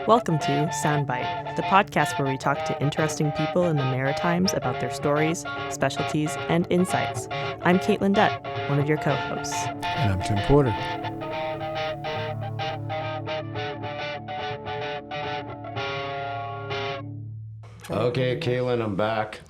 Welcome to Soundbite, the podcast where we talk to interesting people in the Maritimes about their stories, specialties, and insights. I'm Caitlin Dutt, one of your co-hosts. And I'm Tim Porter. Okay, Caitlin, I'm back.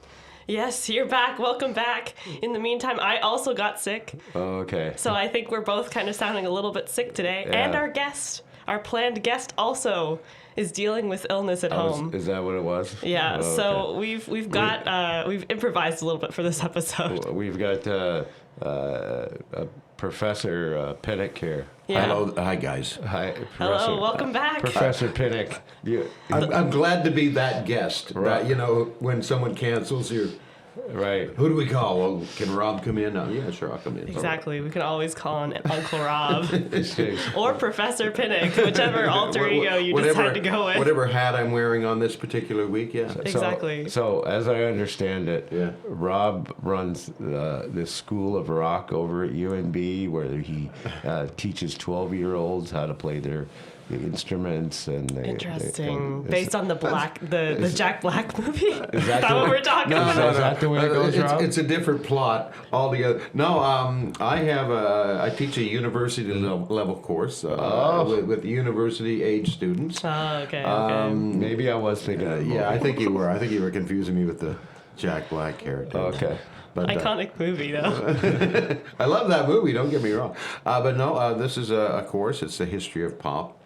Yes, you're back. Welcome back. In the meantime, I also got sick. Okay. So I think we're both kind of sounding a little bit sick today. Yeah. And our planned guest also is dealing with illness at home. Is that what it was? Yeah, Oh, so we've improvised a little bit for this episode. We've got Professor Pinnock here. Yeah. Hello, hi guys. Hi, Hello, welcome back. Professor Pinnock. I'm glad to be that guest. Right. When someone cancels, Right. who do we call? Well, can Rob come in? Yeah, sure, I'll come in. Exactly. We can always call on Uncle Rob or Professor Pinnock, whichever alter ego you decide to go with. Whatever hat I'm wearing on this particular week, yeah. Exactly. So as I understand it, Yeah. Rob runs this school of rock over at UNB where he teaches 12-year-olds how to play their instruments and Interesting. Based on the Jack Black movie? Is that what we're talking about? Is that the way it goes, Rob? It's a different plot altogether. No, I teach a university level course with university age students. Oh, okay. Maybe I was thinking of the movie. Yeah, I think you were. I think you were confusing me with the Jack Black character. Okay. But, Iconic movie, though. I love that movie, don't get me wrong. But no, this is a course. It's the history of pop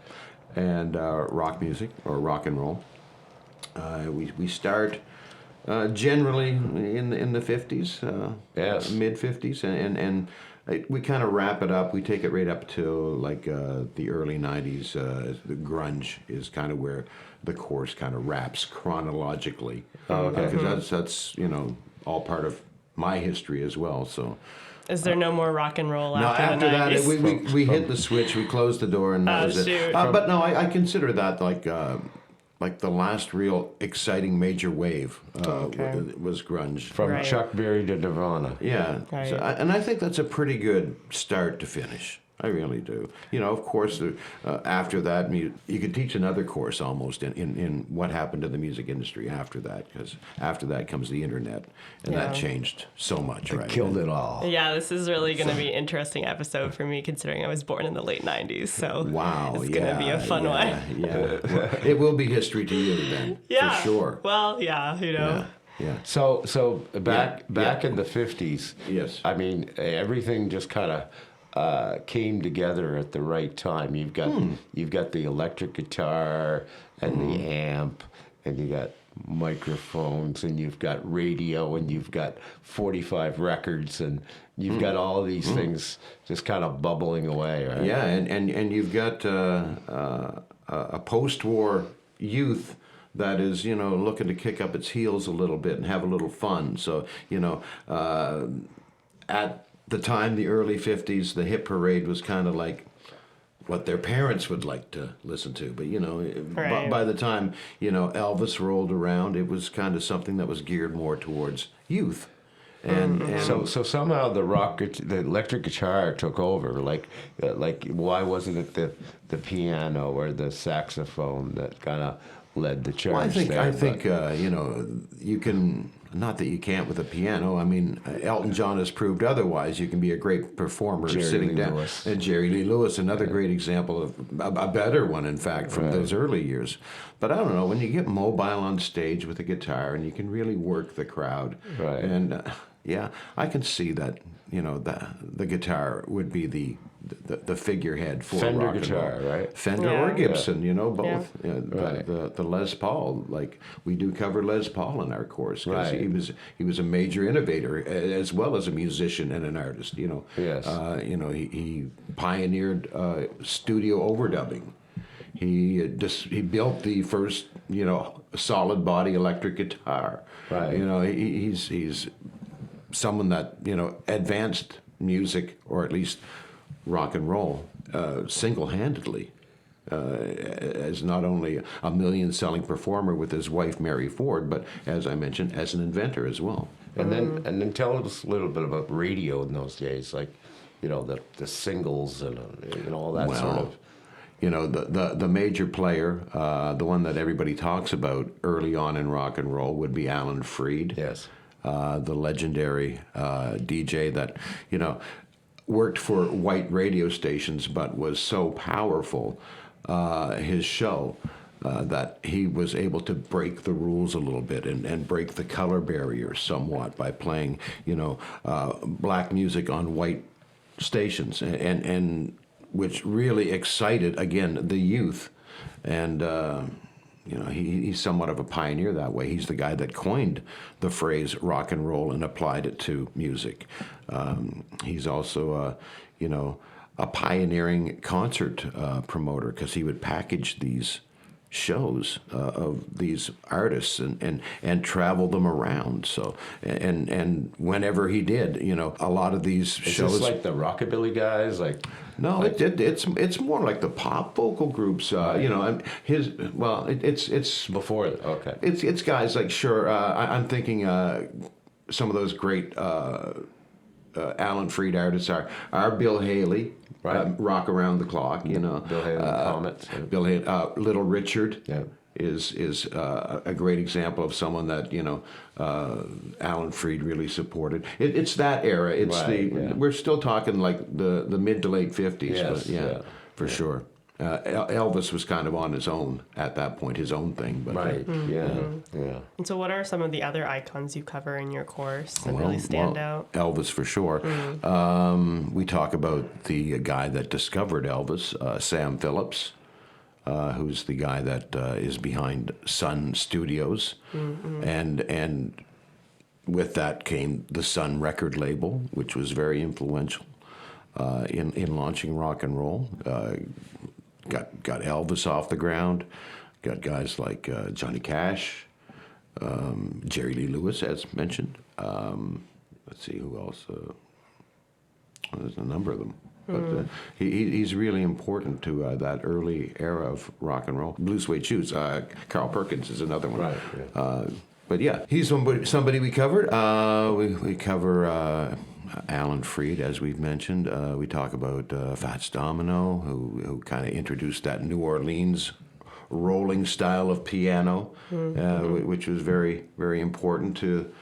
and rock music, or rock and roll. We start generally in the 50s, Yes. mid-50s, and we kind of wrap it up. We take it right up to like the early 90s. The grunge is kind of where the course kind of wraps chronologically. Because that's all part of my history as well. So. Is there no more rock and roll No, after the that 90s? we hit the switch, we closed the door, and that was shoot. it. But no, I consider that like the last real exciting major wave was grunge. From Right. Chuck Berry to Nirvana. Yeah, Right. so, and I think that's a pretty good start to finish. I really do. Of course, after that, you could teach another course almost in what happened to the music industry after that, because after that comes the internet, and that changed so much, right? Killed it all. Yeah, this is really going to be an interesting episode for me, considering I was born in the late 90s. So Wow, it's going to be a fun one. Yeah, well, it will be history to you then, Yeah. for sure. Well, yeah, Yeah. So back Yeah. in the 50s, Yes. I mean, everything just kind of came together at the right time. You've got the electric guitar and the amp, and you got microphones, and you've got radio, and you've got 45 records, and you've got all of these things just kind of bubbling away, right? Yeah, and you've got a post-war youth that is, looking to kick up its heels a little bit and have a little fun. So, at the time, the early 50s, the hit parade was kind of like what their parents would like to listen to. But, Right. by the time, Elvis rolled around, it was kind of something that was geared more towards youth. And So somehow the electric guitar took over. Like why wasn't it the piano or the saxophone that kind of led the charge? Well, I think you can. Not that you can't with a piano. I mean, Elton John has proved otherwise. You can be a great performer Jerry sitting Lee down. Lewis. And Jerry Lee Lewis, another great example of a better one, in fact, from those early years. But I don't know, when you get mobile on stage with a guitar and you can really work the crowd. Right. And I can see that. The guitar would be the figurehead for Fender rock and guitar, roll. right? Fender Yeah. or Gibson, both. Yeah. Right. The Les Paul, like we do cover Les Paul in our course because Right. he was a major innovator as well as a musician and an artist. Yes. He pioneered studio overdubbing. He built the first solid body electric guitar. Right. He's someone that advanced music, or at least rock and roll, single-handedly, as not only a million-selling performer with his wife Mary Ford, but as I mentioned, as an inventor as well. And then tell us a little bit about radio in those days, like, you know, the singles and all that sort of. You know, the major player, the one that everybody talks about early on in rock and roll would be Alan Freed. Yes. The legendary DJ that, you know, worked for white radio stations but was so powerful, his show, that he was able to break the rules a little bit and break the color barrier somewhat by playing, you know, black music on white stations, and which really excited, again, the youth. And you know, he's somewhat of a pioneer that way. He's the guy that coined the phrase rock and roll and applied it to music. He's also, you know, a pioneering concert promoter, because he would package these shows of these artists and travel them around. So and whenever he did, you know, a lot of these shows. Is this like the rockabilly guys, like? No, it's more like the pop vocal groups. You know, it's Before, okay. It's guys like, sure. I'm thinking some of those great Alan Freed artists are Bill Haley. Right. Rock Around the Clock, you know. Bill Haley and the Comets. Bill Haley, Little Richard. Yeah. Is a great example of someone that, you know, Alan Freed really supported. It's that era. It's we're still talking like the mid to late 50s. Yes, but for sure. Elvis was kind of on his own at that point, his own thing. But, Right. Yeah. And so what are some of the other icons you cover in your course that really stand out? Elvis, for sure. We talk about the guy that discovered Elvis, Sam Phillips. Who's the guy that is behind Sun Studios, and with that came the Sun record label, which was very influential in launching rock and roll. Got Elvis off the ground. Got guys like Johnny Cash, Jerry Lee Lewis, as mentioned. Let's see who else. There's a number of them. But he's really important to that early era of rock and roll. Blue Suede Shoes, Carl Perkins is another one. Right. Yeah. But yeah, he's somebody we covered. We cover Alan Freed, as we've mentioned. We talk about Fats Domino, who kind of introduced that New Orleans rolling style of piano, which was very, very important to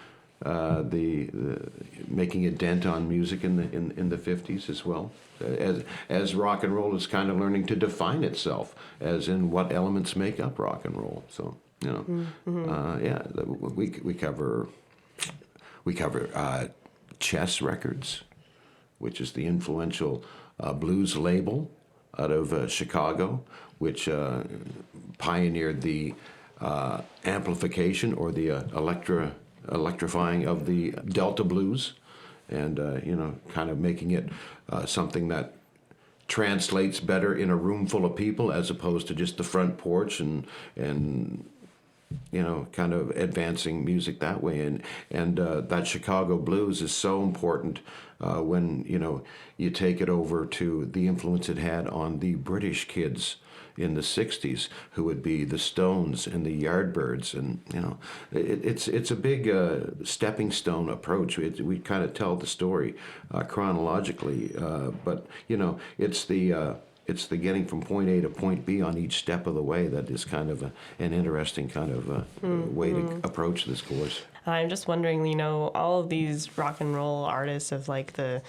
the making a dent on music in the 50s as well. As rock and roll is kind of learning to define itself, as in what elements make up rock and roll. So, you know, we cover Chess Records, which is the influential blues label out of Chicago, which pioneered the amplification or the electrifying of the Delta blues, and you know, kind of making it something that translates better in a room full of people as opposed to just the front porch, and you know, kind of advancing music that way. And that Chicago blues is so important when, you know, you take it over to the influence it had on the British kids in the 60s, who would be the Stones and the Yardbirds. And, you know, it's a big stepping stone approach. We kind of tell the story chronologically, but, you know, it's the getting from point A to point B on each step of the way that is kind of an interesting kind of way to approach this course. I'm just wondering, you know, all of these rock and roll artists of like the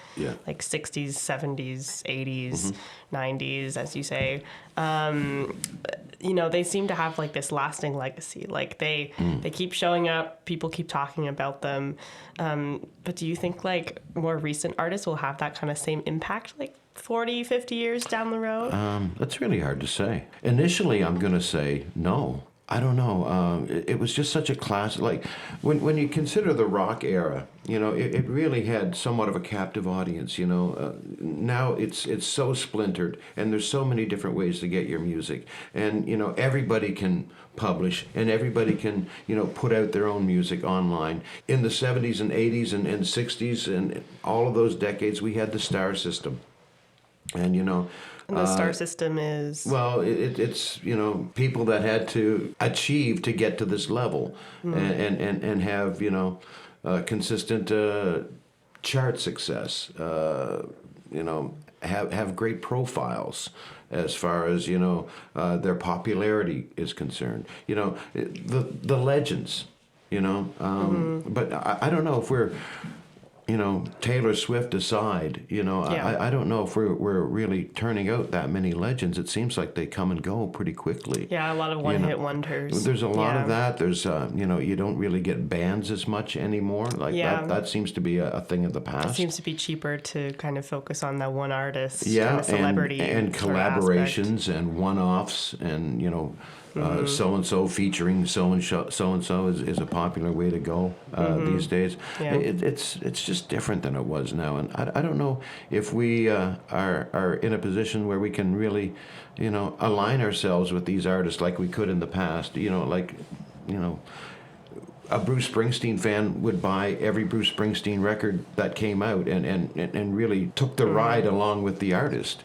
like 60s, 70s, 80s, 90s, as you say, you know, they seem to have like this lasting legacy. Like they keep showing up, people keep talking about them. But do you think like more recent artists will have that kind of same impact, like 40, 50 years down the road? That's really hard to say. Initially, I'm going to say no. I don't know. It was just such a classic. Like when you consider the rock era, you know, it really had somewhat of a captive audience. You know, now it's so splintered, and there's so many different ways to get your music, and you know, everybody can publish, and everybody can, you know, put out their own music online. In the 70s and 80s and 60s and all of those decades, we had the star system, and you know. And the star system is? Well, it's, you know, people that had to achieve to get to this level and have, you know, consistent chart success. Have great profiles as far as their popularity is concerned. The legends. But I don't know if we're. Taylor Swift aside, I don't know if we're really turning out that many legends. It seems like they come and go pretty quickly. Yeah, a lot of one-hit wonders. There's a lot of that. There's, you don't really get bands as much anymore. Like that seems to be a thing of the past. It seems to be cheaper to kind of focus on that one artist, yeah, kind of celebrity and collaborations and one-offs and so and so featuring so and so is a popular way to go these days. Yeah. It's just different than it was now, and I don't know if we are in a position where we can really align ourselves with these artists like we could in the past. A Bruce Springsteen fan would buy every Bruce Springsteen record that came out and really took the ride along with the artist.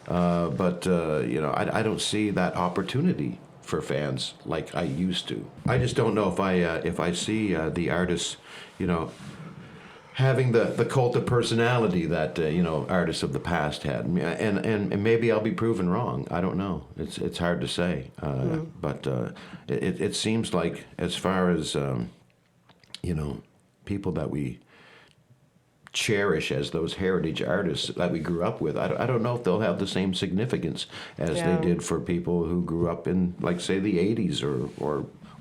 But I don't see that opportunity for fans like I used to. I just don't know if I see the artists, having the cult of personality that artists of the past had, and maybe I'll be proven wrong. I don't know. It's hard to say, but it seems like as far as people that we cherish as those heritage artists that we grew up with, I don't know if they'll have the same significance as they did for people who grew up in, like, say, the 80s or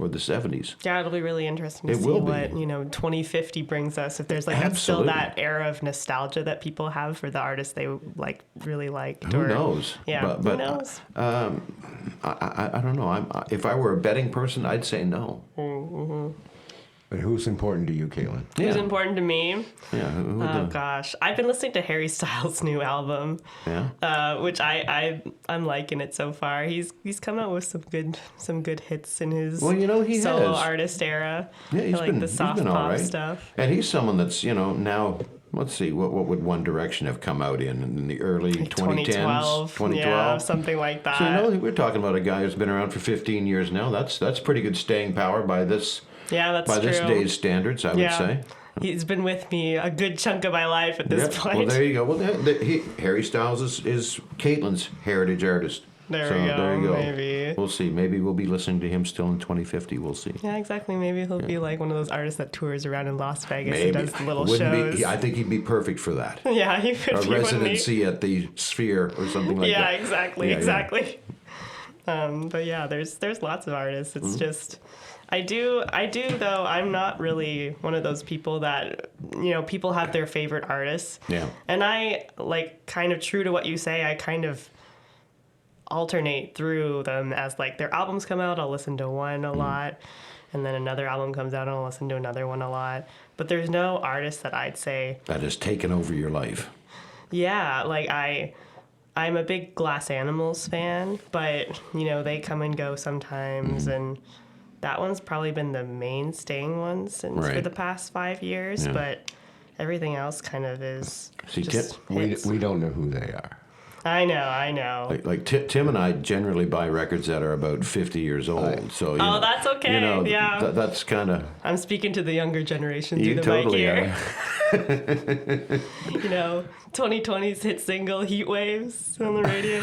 the 70s. Yeah, it'll be really interesting to see what 2050 brings us. If there's still that era of nostalgia that people have for the artists they really liked. Who knows? Yeah, but who knows? I don't know. If I were a betting person, I'd say no. Mm-hmm. But who's important to you, Caitlin? Who's important to me? Yeah. Gosh, I've been listening to Harry Styles' new album. Yeah. Which I'm liking it so far. He's come out with some good hits in his solo artist era. Yeah, he's been the soft he's been pop all right. stuff. And he's someone that's now. Let's see, what would One Direction have come out in the early 2010s? 2012? Yeah, something like that. So we're talking about a guy who's been around for 15 years now. That's pretty good staying power by this. Yeah, that's by true. this day's standards, I would say. He's been with me a good chunk of my life at this point. Well, there you go. Well, Harry Styles is Caitlin's heritage artist. There you go. Maybe. We'll see. Maybe we'll be listening to him still in 2050. We'll see. Yeah, exactly. Maybe he'll be like one of those artists that tours around in Las Vegas and does little shows. I think he'd be perfect for that. Yeah, he could be. A residency at the Sphere or something like that. Yeah, exactly. But yeah, there's lots of artists. It's just... I do though. I'm not really one of those people that, people have their favorite artists. Yeah. And I, kind of true to what you say, I kind of alternate through them as, their albums come out, I'll listen to one a lot. And then another album comes out, and I'll listen to another one a lot. But there's no artist that I'd say... that has taken over your life. Yeah, I'm a big Glass Animals fan, but, they come and go sometimes, and... that one's probably been the main staying one for the past 5 years, but everything else kind of is. See, we don't know who they are. I know. Like Tim and I generally buy records that are about 50 years old. So that's okay. That's kind of. I'm speaking to the younger generation through You the totally mic here. are. 2020's hit single "Heat Waves" on the radio.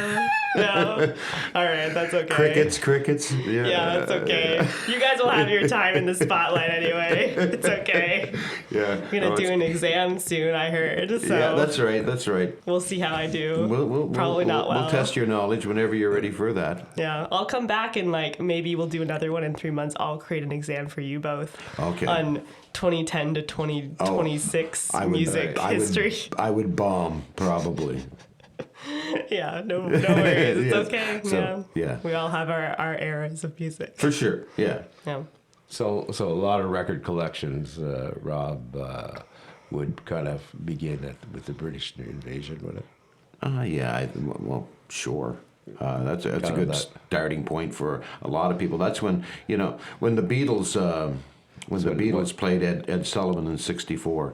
No, all right, that's okay. Crickets. Yeah, that's okay. You guys will have your time in the spotlight anyway. It's okay. Yeah. I'm gonna do an exam soon, I heard. So yeah, that's right. We'll see how I do. Probably not well. We'll test your knowledge whenever you're ready for that. Yeah, I'll come back and maybe we'll do another one in 3 months. I'll create an exam for you both. Okay. On 2010 to 2026 music history. I would bomb probably. Yeah, no worries. It's Yes. okay. So, yeah. We all have our eras of music. For sure. Yeah. Yeah. So a lot of record collections, Rob, would kind of begin with the British invasion, would it? Yeah. Well, sure. That's a good starting point for a lot of people. That's when when the Beatles. When the Beatles played Ed Sullivan in '64,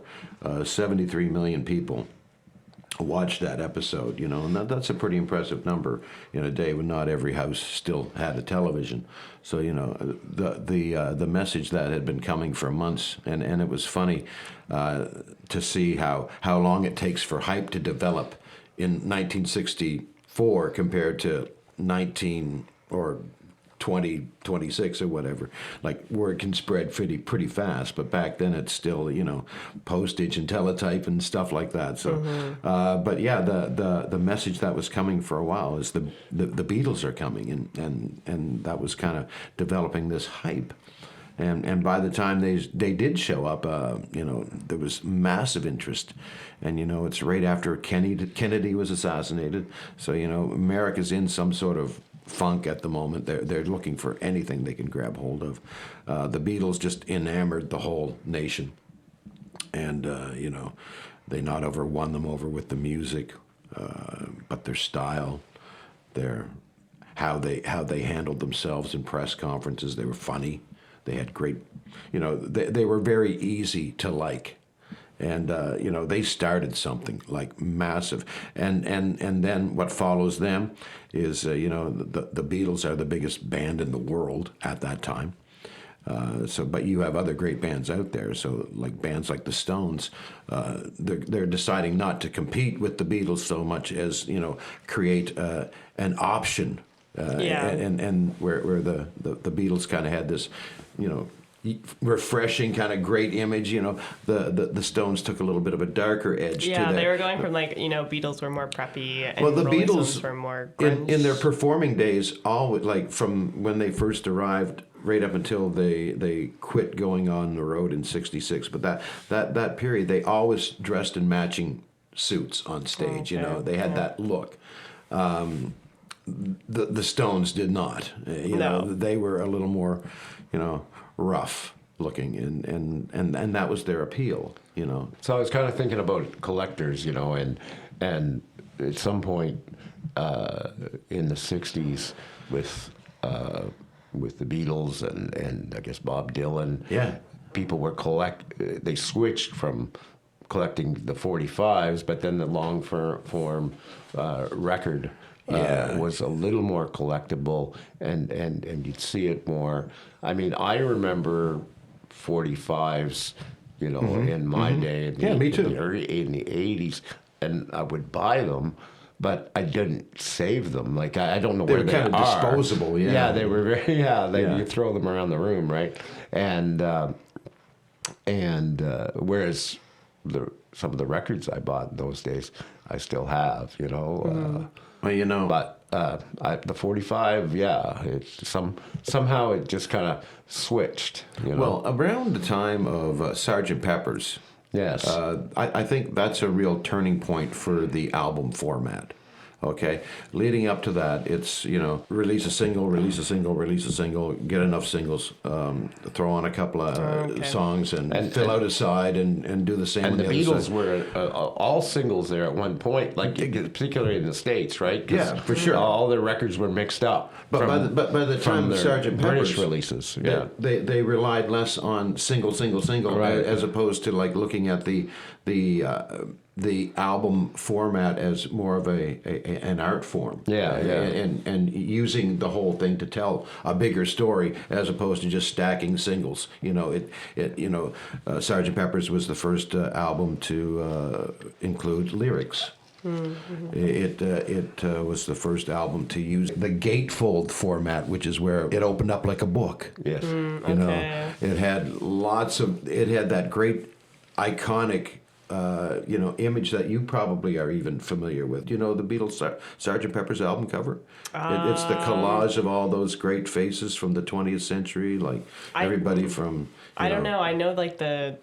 73 million people watched that episode, you know, and that's a pretty impressive number in a day when not every house still had a television. So, you know, the message that had been coming for months, and it was funny to see how long it takes for hype to develop in 1964 compared to 19 or 2026 or whatever. Like, word can spread pretty fast, but back then it's still, you know, postage and teletype and stuff like that. So but yeah, the message that was coming for a while is the Beatles are coming, and that was kind of developing this hype. And by the time they did show up, you know, there was massive interest. And, you know, it's right after Kennedy was assassinated. So, you know, America's in some sort of funk at the moment. They're looking for anything they can grab hold of. The Beatles just enamored the whole nation. And, you know, they not over won them over with the music, but their style, how they handled themselves in press conferences. They were funny. They had great, you know, they were very easy to like. And, you know, they started something like massive. And then what follows them is, you know, the Beatles are the biggest band in the world at that time. But you have other great bands out there. So like bands like the Stones, they're deciding not to compete with the Beatles so much as, you know, create an option. And where the Beatles kind of had this, you know, refreshing kind of great image, you know, the Stones took a little bit of a darker edge to that. They were going from, like, you know, Beatles were more preppy and well, the Rolling Beatles Stones were more grunge. in their performing days, always, like from when they first arrived right up until they quit going on the road in '66, but that period they always dressed in matching suits on stage. You know, they had that look. The Stones did not. You know, they were a little more, you know, rough looking, and that was their appeal, you know. So I was kind of thinking about collectors, you know, and at some point in the '60s with the Beatles and I guess Bob Dylan, people were they switched from collecting the 45s, but then the long form record was a little more collectible, and you'd see it more. I mean, I remember 45s, you know, in my day. Me too. In the 80s, and I would buy them, but I didn't save them. Like, I don't know where they are. They were kind of disposable, Yeah, they were very, you throw them around the room, right? And whereas some of the records I bought in those days, I still have, you know. Well, you know, but the 45, it's somehow it just kind of switched. You know? Well, around the time of Sgt. Pepper's, yes, I think that's a real turning point for the album format. Okay, leading up to that, it's, you know, release a single, get enough singles, throw on a couple of songs, and fill out a side, and do the same. And on the Beatles other were all singles there at one point, like particularly in the States, right? Yeah, for sure. All their records were mixed up. But by the time of Sgt. Pepper's British releases, they relied less on single, right, as opposed to like looking at the album format as more of an art form. And using the whole thing to tell a bigger story as opposed to just stacking singles. You know, Sgt. Pepper's was the first album to include lyrics. It was the first album to use the gatefold format, which is where it opened up like a book. Yes. You know, it had that great iconic image that you probably are even familiar with. You know the Beatles Sgt. Pepper's album cover? It's the collage of all those great faces from the 20th century, like everybody from... I don't know. I know like the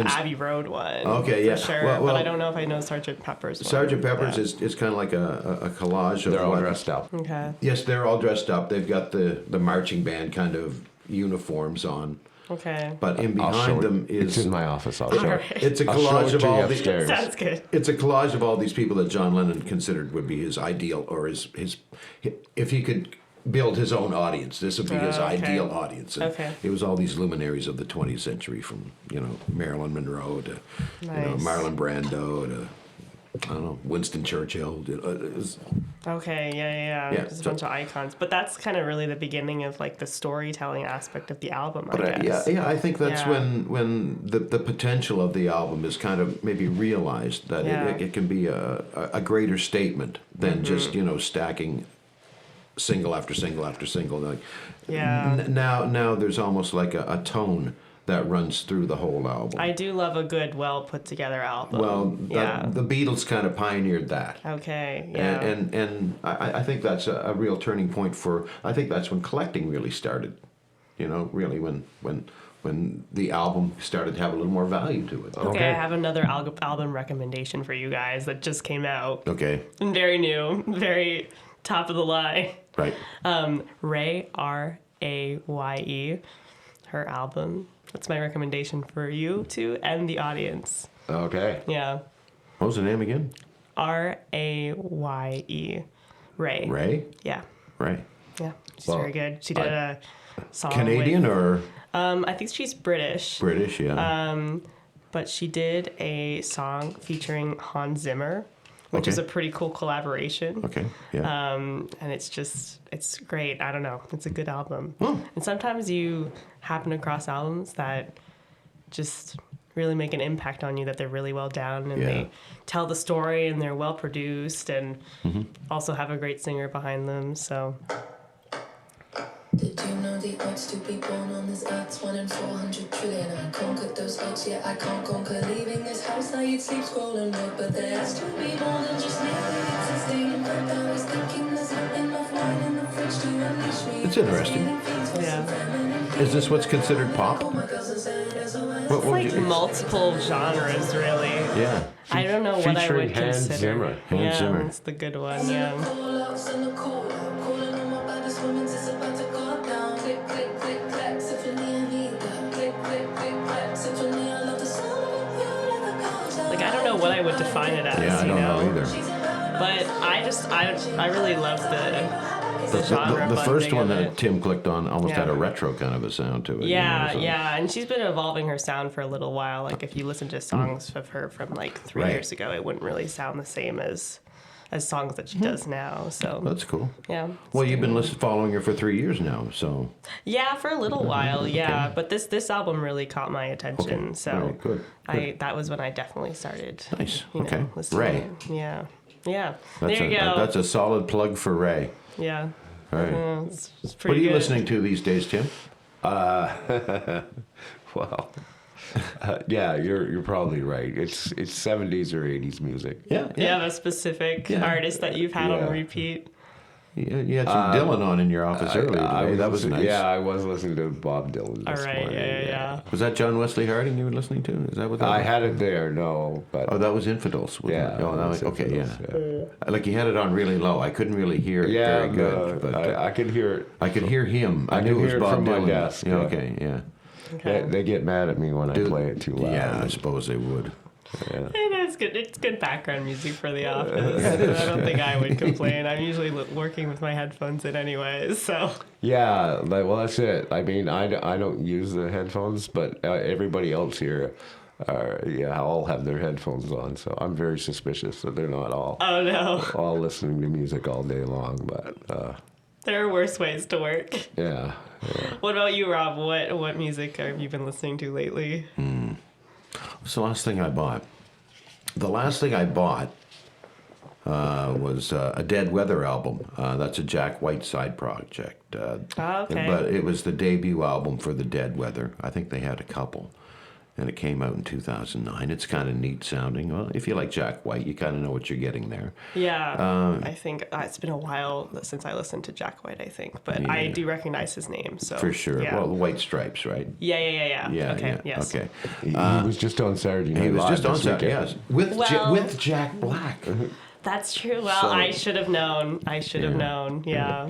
Abbey Road one. Okay, yeah. For sure. Well, but I don't know if I know Sgt. Pepper's one. Sgt. Pepper's is kind of like a collage of... They're all dressed up. Okay. Yes, they're all dressed up. They've got the marching band kind of uniforms on. Okay. But in behind them is... It's in my office. I'll show it. It's a collage of all these... Sounds good. It's a collage of all these people that John Lennon considered would be his ideal, or his if he could build his own audience, this would be his ideal audience. And it was all these luminaries of the 20th century, from, you know, Marilyn Monroe to, you know, Marlon Brando to I don't know, Winston Churchill. Okay, yeah. Yeah, Just a bunch of icons. But that's kind of really the beginning of like the storytelling aspect of the album, I But guess. I think that's Yeah. when the potential of the album is kind of maybe realized that Yeah. it can be a greater statement than just stacking single after single after single. Like Yeah. now there's almost like a tone that runs through the whole album. I do love a good, well put together album. Well, yeah. the Beatles kind of pioneered that. Okay, yeah. And I think that's a real turning point for. I think that's when collecting really started. Really when the album started to have a little more value to it. Okay, I have another album recommendation for you guys that just came out. Okay. Very new, very top of the line. Right. Raye, R-A-Y-E, her album. That's my recommendation for you two and the audience. Okay. Yeah. What was the name again? R-A-Y-E. Raye. Ray? Yeah. Ray. Yeah. She's Well, very good. She did a song Canadian with, or I think she's British. British? Yeah. But she did a song featuring Hans Zimmer, which is a pretty cool collaboration. Okay. Yeah. And it's great. I don't know. It's a good album. Oh. And sometimes you happen across albums that just really make an impact on you, that they're really well done and Yeah. they tell the story and they're well produced and also have a great singer behind them. So Did you know the odds to be born on this earth's 1 in 400 trillion? I conquered those odds, yet I can't conquer leaving this house. I eat, sleep, scroll and work, but there has to be more than just merely existing. But I was thinking there's not enough wine in the fridge to unleash me. It's interesting. yeah, Is this what's considered pop? Oh my girls and saying there's a way. What it's would like you? multiple genres, really. Yeah. I don't know what I Featuring would Hans consider. Zimmer. Hans yeah, Zimmer. that's the good one. Yeah. Call out, send a call out. Calling on my baddest women, it's about to go down. Click, click, click, clack, symphony, I need that. Click, click, click, clack, symphony, I love the sound of it. Like I don't know what I would define it as. Yeah, I you don't know either. But I really love the genre. The first blending one of that it. Tim clicked on almost Yeah. had a retro kind of a sound to it. Yeah, so- yeah, and she's been evolving her sound for a little while. Like if you listen to songs of her from like 3 Right. years ago, it wouldn't really sound the same as songs that she does now. So That's cool. yeah. Well, you've been following her for 3 years now, so Yeah, for a little while, yeah. But this album really caught my attention. Okay. So Right, good, that was when I definitely started. Nice. You know, Okay. listening. Ray. Yeah. Yeah. that's there you go. that's a solid plug for Ray. Yeah. All right. It's What are pretty you good. listening to these days, Tim? Well, yeah, you're probably right. It's 70s or 80s music. Do you have a specific Yeah. artist that you've had on Yeah. repeat? You had some Dylan on in your office earlier today. That was nice. Yeah, I was listening to Bob Dylan All this right, morning. yeah. Was that John Wesley Harding you were listening to? Is that what that I was? had it there, no, but Oh, that was Infidels. wasn't yeah. it? Oh, that was, it okay, was, yeah. Like you had it on really low. I couldn't really hear it Yeah, very good. no, But I could hear it. I could hear him. I I knew could it was hear it Bob from my Dylan. desk, Yeah, yeah. okay, yeah. Okay. They get mad at me when I play it too loud. Yeah, I suppose they would. It's good. It's good background music for the office. I don't think I would complain. I'm usually working with my headphones in anyways, so. Yeah, like, well, that's it. I mean, I don't use the headphones, but everybody else here, all have their headphones on. So I'm very suspicious that they're not all Oh no, all listening to music all day long. But there are worse ways to work. yeah. What about you, Rob? What music have you been listening to lately? What's the last thing I bought? The last thing I bought was a Dead Weather album. That's a Jack White side project. Okay. But it was the debut album for the Dead Weather. I think they had a couple. And it came out in 2009. It's kind of neat sounding. Well, if you like Jack White, you kind of know what you're getting there. Yeah, I think it's been a while since I listened to Jack White. I think, but I do recognize his name. So For sure. Yeah. Well, the White Stripes, right? Yeah. Yeah, Okay. yeah. Yes. Okay. He was just on Saturday Night He was Live just on this Saturday, weekend. yes. Well- With Jack Black. That's true. Well, So- I should have known. I should have known. Yeah.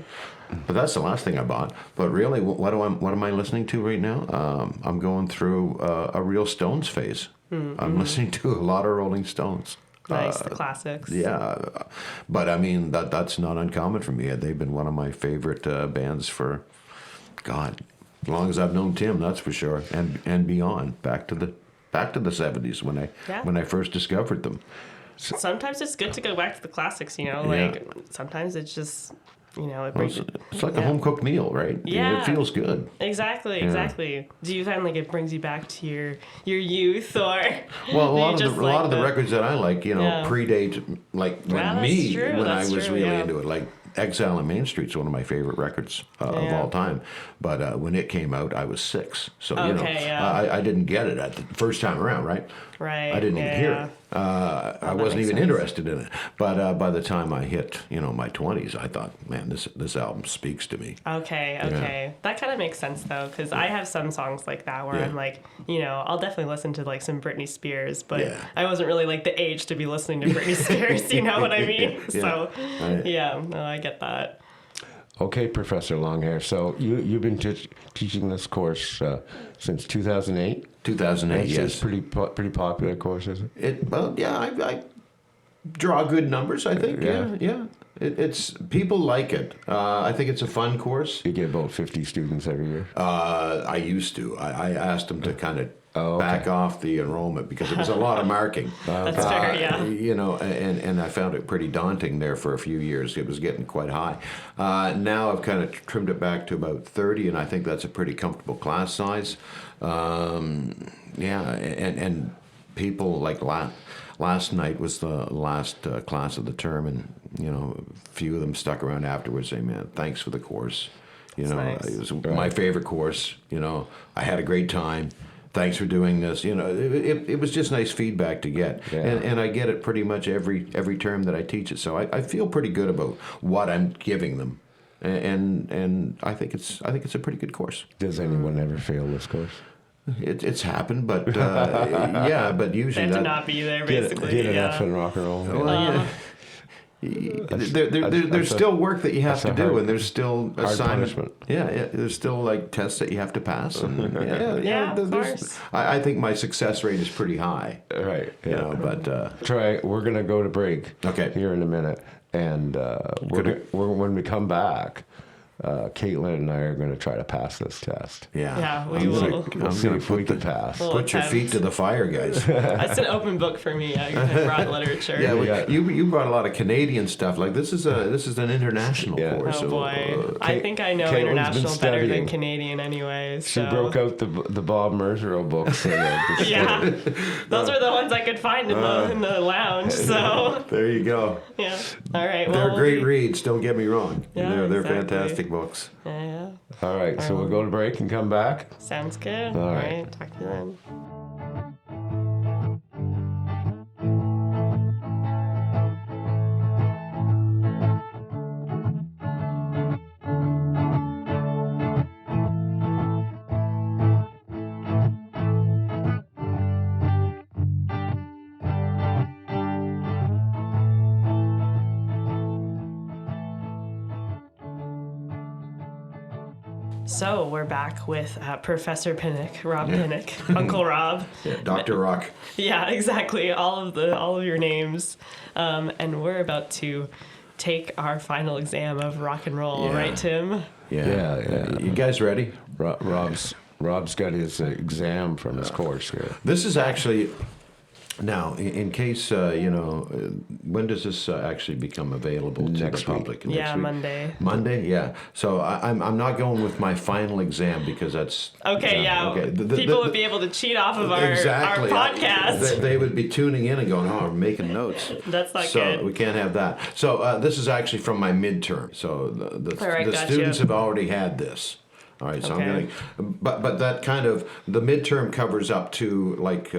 But that's the last thing I bought. But really, what am I listening to right now? I'm going through a real Stones phase. I'm listening to a lot of Rolling Stones. Nice, the classics. Yeah, but I mean that's not uncommon for me. They've been one of my favorite bands for, God, as long as I've known Tim. That's for sure, and beyond. Back to the '70s when I first discovered them. sometimes it's good to go back to the classics, you know, like sometimes it's just, you know, it brings It's like a home cooked meal, right? Yeah. It feels good. Exactly. Do you find like it brings you back to your youth, or Well, a do you lot of just the, like records that I like, you know, Yeah. predate like Wow, when that's true, when I that's was true, really yeah. into it. Like Exile on Main Street's one of my favorite records of Yeah. all time. But when it came out, I was 6, so you know, Okay, yeah. I didn't get it at the first time around, right? Right. I didn't even hear it. I wasn't makes even sense. interested in it. But by the time I hit, you know, my 20s, I thought, man, this album speaks to me. Okay. That kind of makes sense though, because I have some songs like that where Yeah. I'm like, you know, I'll definitely listen to like some Britney Spears, but Yeah. I wasn't really like the age to be listening to Britney Spears. You know what I mean? Yeah. So Right. yeah, no, I get that. Okay, Professor Longhair. So you've been teaching this course since 2008. 2008, It's yes. a pretty popular course, is it? Well, yeah, I draw good numbers, I think. Yeah. It's people like it. I think it's a fun course. You get about 50 students every year. I used to. I asked them to kind of Oh, okay. back off the enrollment because it was a lot of marking. That's fair, yeah. You know, and I found it pretty daunting there for a few years. It was getting quite high. Now I've kind of trimmed it back to about 30, and I think that's a pretty comfortable class size. Yeah, and people like last night was the last class of the term, and you know, a few of them stuck around afterwards saying, "Man, thanks for the course. You know, nice. it was my favorite course. You know, I had a great time. Thanks for doing this." You know, it was just nice feedback to get, Yeah. and I get it pretty much every term that I teach it. So I feel pretty good about what I'm giving them, and I think it's a pretty good course. Does anyone ever fail this course? It's happened, but yeah, but They usually have to that, not be there, basically. Get an yeah. F in rock and roll. there's still work that you have to do, and there's still assignment. punishment. Yeah, there's still like tests that you have to pass, and Yeah, of there's- course. I think my success rate is pretty high. Right. You know, but We're gonna go to break. Okay. Here in a minute, and when we come back, Caitlin and I are gonna try to pass this test. Yeah, we I'm will. gonna- We'll I'm see gonna if we put can the- pass. Well, Put your feet to the fire, guys. That's an open book for me. I brought literature. Yeah, We got- you brought a lot of Canadian stuff. Like this is an international Yeah. course. Oh so, boy, I think I know Caitlin's been international better than studying. Canadian anyway. She So. broke out the Bob Mersereau books. Yeah, those were the ones I could find in the lounge. So there you go. yeah, all right. Well, They're we'll great be- reads. Don't get me wrong. Yeah, they're exactly. fantastic books. Yeah, All right, so we'll go to break and come back. sounds good. All All right. right, talk to you then. So we're back with Professor Pinnock, Rob Pinnock, Uncle Rob. Yeah, Dr. Rock. Yeah, exactly. All of your names, and we're about to take our final exam of rock and roll, Yeah. right, Tim? Yeah. You guys ready? Rob's got his exam from his course here. This is actually now, in case when does this actually become available to Next the week. public? Yeah, Next week? Monday. Monday, yeah. So I'm not going with my final exam because that's Okay, yeah. Okay. People would be able to cheat off of our podcast. They would be tuning in and going, "Oh, I'm making notes." That's not so good. we can't have that. So this is actually from my midterm. So the All right, the gotcha. students have already had this. All right, so Okay. I'm going, but that kind of the midterm covers up to like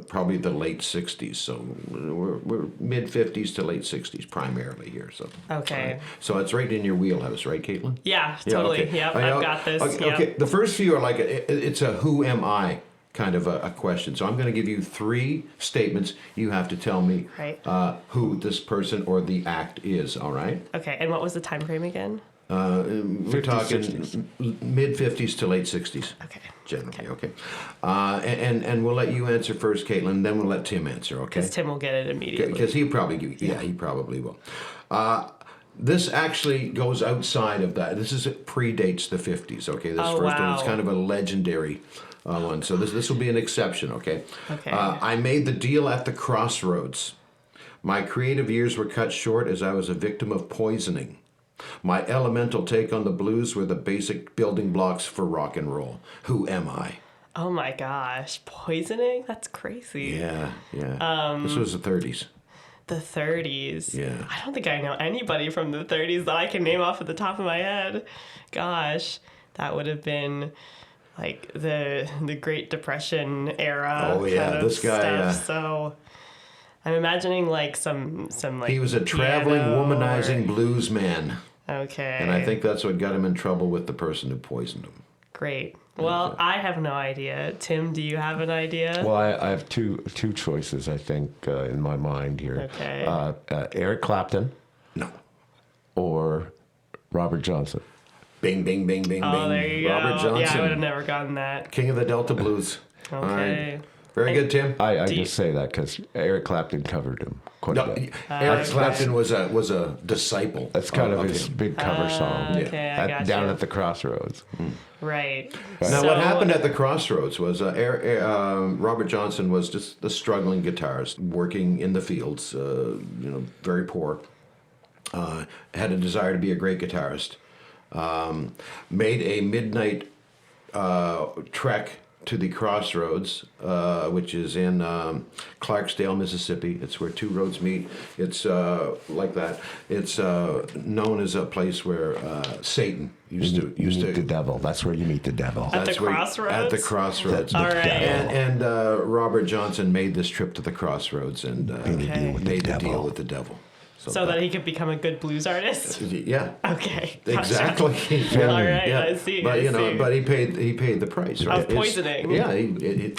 probably the late '60s. So we're mid '50s to late '60s primarily here. So Okay. so it's right in your wheelhouse, right, Caitlin? Yeah, totally. okay. Yep, I- I've got this. Okay, Yep. okay. The first few are like it's a who am I kind of a question. So I'm going to give you 3 statements. You have to tell me Right. who this person or the act is. All right. Okay, and what was the time frame again? We're 50s, talking 60s. mid 50s to late 60s. Okay. Generally, okay. And we'll let you answer first, Caitlin. Then we'll let Tim answer. Okay. Because Tim will get it immediately. Because he probably, he probably will. This actually goes outside of that. This predates the 50s. Okay, this Oh, first one. It's wow. kind of a legendary one. So this will be an exception. Okay. Okay. I made the deal at the crossroads. My creative years were cut short as I was a victim of poisoning. My elemental take on the blues were the basic building blocks for rock and roll. Who am I? Oh my gosh, poisoning? That's crazy. Yeah. This was the 30s. The 30s. Yeah. I don't think I know anybody from the 30s that I can name off at the top of my head. Gosh, that would have been like the Great Depression era. Oh, yeah, kind of this guy, stuff. So I'm imagining like some like He was a traveling, piano womanizing blues man. Okay. And I think that's what got him in trouble with the person who poisoned him. Great. Well, I have no idea. Tim, do you have an idea? Well, I have two choices, I think, in my mind here. Okay. Eric Clapton No. or Robert Johnson. Bing, bing, bing, bing, Oh, bing. there you Robert go. Johnson. Yeah, I would have never gotten that. King of the Delta Blues. All Okay. right. Very good, Tim. I Do you- just say that because Eric Clapton covered him quite a No, bit. Eric Clapton was a disciple. That's kind of his him. big cover song. Okay, I got Down you. at the Crossroads. Right. Now, So- what happened at the Crossroads was Robert Johnson was just a struggling guitarist working in the fields, very poor. Had a desire to be a great guitarist. Made a midnight trek to the Crossroads, which is in Clarksdale, Mississippi. It's where two roads meet. It's like that. It's known as a place where Satan used You meet the to. devil. That's where you meet the devil. At the That's where- Crossroads? At the Crossroads. All right. And Robert Johnson made this trip to the Crossroads and Okay. made a deal devil. with the devil. So that he could become a good blues artist? Yeah. Okay. Gotcha. Exactly. All right, I see, But I see. but he paid the price, right? Of poisoning. Yeah.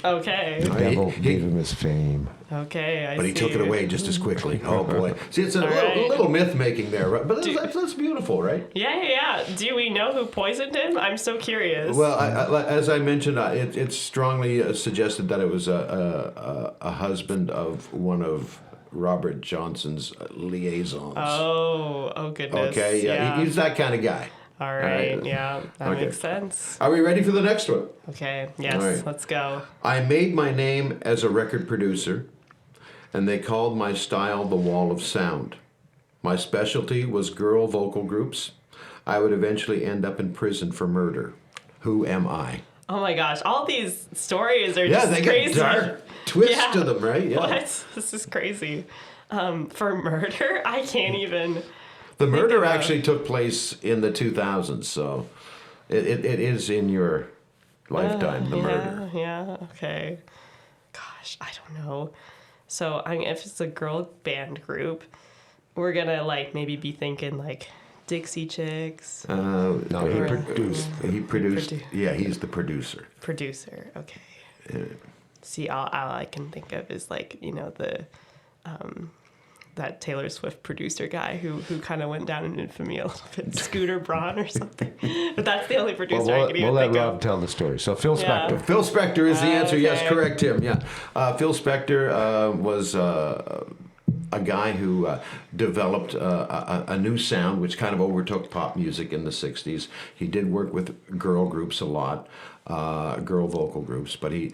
Okay. The devil gave him his fame. Okay, I see. But he took it away just as quickly. Oh boy! See, it's a right. little myth making there, right? But that's beautiful, right? Yeah. Do we know who poisoned him? I'm so curious. Well, as I mentioned, it's strongly suggested that it was a husband of one of Robert Johnson's liaisons. Oh goodness. Okay, yeah, he's that kind of guy. All right, right. yeah, that Okay. makes sense. Are we ready for the next one? Okay, yes, All right. let's go. I made my name as a record producer, and they called my style the Wall of Sound. My specialty was girl vocal groups. I would eventually end up in prison for murder. Who am I? Oh my gosh, all these stories are Yeah, just they crazy. get dark twists Yeah. to them, right? Yeah. What? This is crazy. For murder, I can't even. The murder of- actually took place in the 2000s, so it is in your lifetime, the murder. Yeah, okay. Gosh, I don't know. So if it's a girl band group, we're gonna maybe be thinking Dixie Chicks. No, he Or- produced. He produced. Produ- Yeah, he's the producer. Producer, okay. See, all I can think of is the that Taylor Swift producer guy who kind of went down in infamy a little bit, Scooter Braun or something. But that's the only producer I can even We'll let think Rob of. tell the story. So Phil Yeah. Spector. Phil Spector is the answer. Yes, Okay. correct, Tim. Yeah. Phil Spector was a guy who developed a new sound which kind of overtook pop music in the 60s. He did work with girl groups a lot, girl vocal groups, but he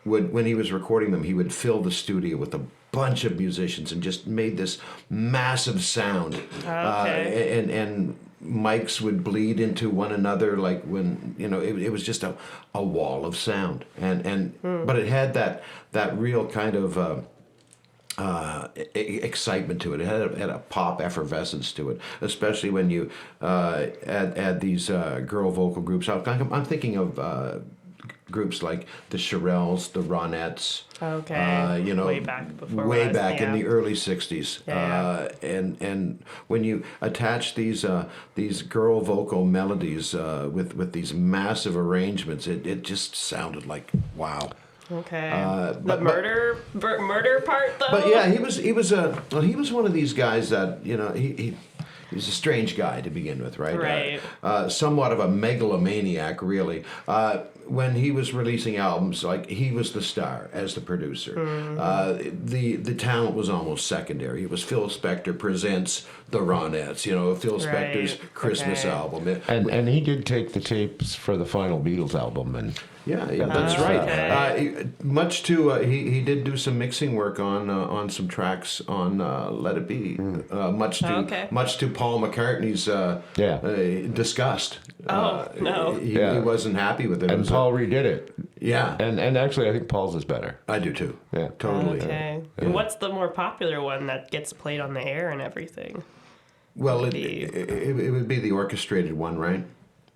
would, when he was recording them, he would fill the studio with a bunch of musicians and just made this massive sound. Okay. And mics would bleed into one another, like when it was just a wall of sound, but it had that real kind of excitement to it. It had a pop effervescence to it, especially when you add these girl vocal groups. I'm thinking of groups like the Shirelles, the Ronettes. Okay. Way back before. Way when I was- back in yeah. the early '60s. Yeah. And when you attach these girl vocal melodies with these massive arrangements, it just sounded like wow. Okay. but- Murder part though. But yeah, he was one of these guys that he was a strange guy to begin with, right? Right. Somewhat of a megalomaniac, really. when he was releasing albums, like he was the star as the producer. The talent was almost secondary. It was Phil Spector presents the Ronettes, Phil Spector's Christmas album. And he did take the tapes for the final Beatles album, and Yeah, that's right. Okay. Much to he did do some mixing work on some tracks on Let It Be. Much to Paul McCartney's disgust. No. He wasn't happy with it. and Paul redid it. Yeah, And actually, I think Paul's is better. I do too. Yeah, Totally. Okay. And what's the more popular one that gets played on the air and everything? Well, it would be the orchestrated one, right?